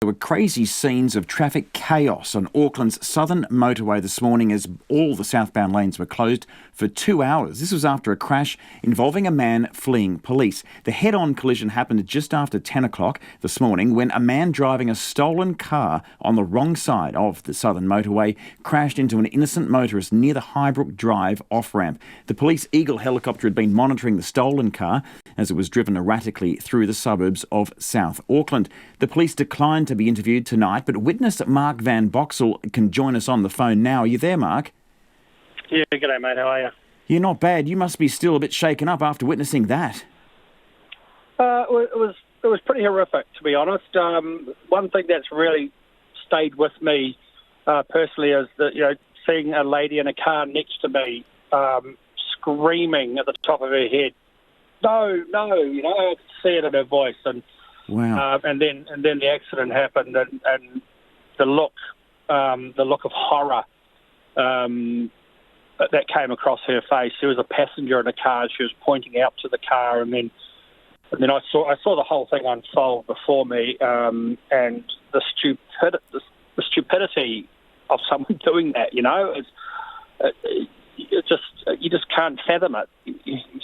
There were crazy scenes of traffic chaos on Auckland's southern motorway this morning as all the southbound lanes were closed for 2 hours. This was after a crash involving a man fleeing police. The head-on collision happened just after 10 o'clock this morning when a man driving a stolen car on the wrong side of the southern motorway crashed into an innocent motorist near the Highbrook Drive off-ramp. The police Eagle helicopter had been monitoring the stolen car as it was driven erratically through the suburbs of South Auckland. The police declined to be interviewed tonight, but witness Mark Van Boxel can join us on the phone now. Are you there, Mark? Yeah, g'day mate, how are you? You're not bad. You must be still a bit shaken up after witnessing that. It was pretty horrific, to be honest. One thing that's really stayed with me personally is that, seeing a lady in a car next to me screaming at the top of her head, no, I could see it in her voice, and wow. And then the accident happened, and the look of horror that came across her face. She was a passenger in a car. She was pointing out to the car, and then I saw the whole thing unfold before me, and the stupidity of someone doing that. You just can't fathom it.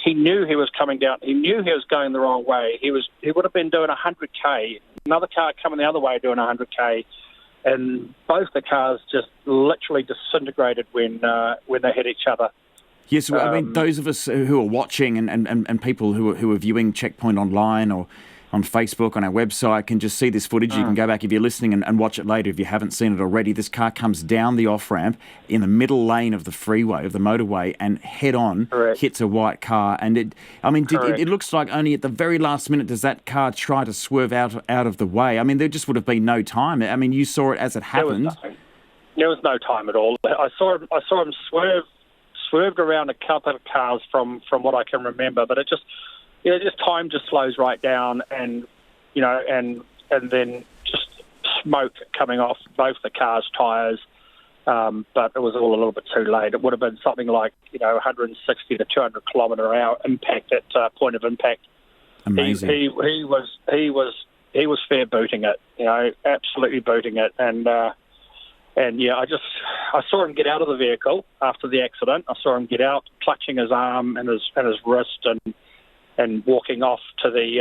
He knew he was coming down. He knew he was going the wrong way. He would have been doing 100k. Another car coming the other way doing 100k, and both the cars just literally disintegrated when they hit each other. Yes, I mean, those of us who are watching and people who are viewing Checkpoint online or on Facebook, on our website, can just see this footage. You can go back if you're listening and watch it later if you haven't seen it already. This car comes down the off-ramp in the middle lane of the freeway, of the motorway, and head-on hits a white car. And it looks like only at the very last minute does that car try to swerve out of the way. I mean, there just would have been no time. I mean, you saw it as it happened. There was no time at all. I saw him swerved around a couple of cars from what I can remember, but it just time just slows right down, and then just smoke coming off both the car's tyres. But it was all a little bit too late. It would have been something like 160 to 200 kilometre an hour impact at point of impact. Amazing. He was fair booting it, absolutely booting it, and I saw him get out of the vehicle after the accident. I saw him get out, clutching his arm and his wrist, and walking off to the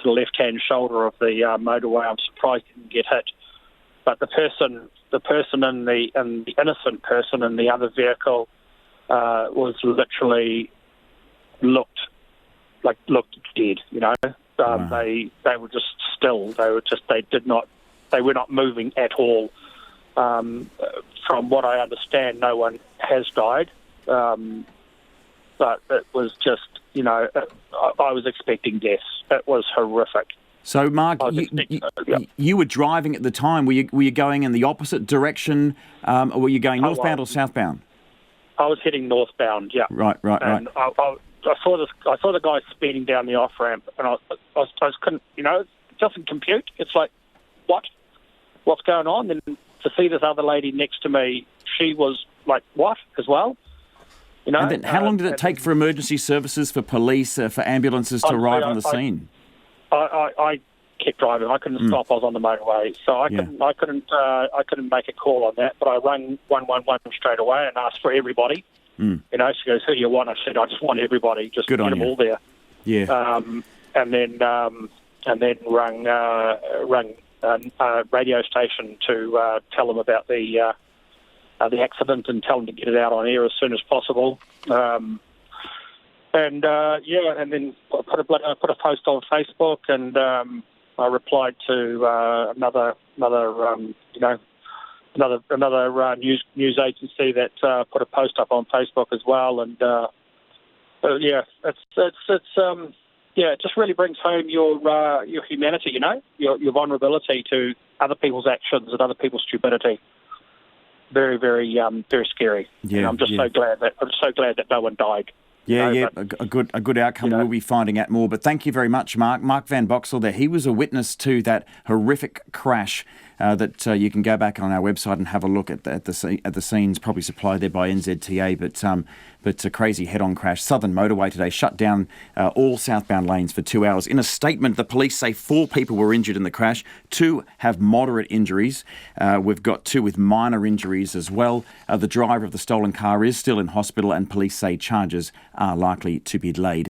left-hand shoulder of the motorway. I'm surprised he didn't get hit. But the innocent person in the other vehicle was literally looked dead. Wow. They were just still. They were not moving at all. From what I understand, no one has died. But it was just, I was expecting death. It was horrific. So, Mark, you were driving at the time. Were you going in the opposite direction, or were you going northbound or southbound? I was heading northbound. Yeah. Right. And I saw the guy speeding down the off ramp, and I couldn't. It doesn't compute. It's like, what's going on? Then to see this other lady next to me, she was like, what as well? And then how long did it take for emergency services, for police, for ambulances to arrive on the scene? I kept driving. I couldn't stop. I was on the motorway, so I couldn't make a call on that. But I rang 111 straight away and asked for everybody. She goes, "Who do you want?" I said, "I just want everybody. Just get them all there." Yeah. And then rang a radio station to tell them about the accident and tell them to get it out on air as soon as possible. And then put a post on Facebook, and I replied to another news agency that put a post up on Facebook as well. And it just really brings home your humanity, your vulnerability to other people's actions and other people's stupidity. Very, very, very scary. Yeah, and I'm just so glad that no one died. A good outcome. We'll be finding out more. But thank you very much, Mark. Mark Van Boxel there. He was a witness to that horrific crash that you can go back on our website and have a look at the scenes, probably supplied there by NZTA. But a crazy head-on crash. Southern Motorway today shut down all southbound lanes for 2 hours. In a statement, the police say 4 people were injured in the crash. 2 have moderate injuries. We've got 2 with minor injuries as well. The driver of the stolen car is still in hospital, and police say charges are likely to be laid.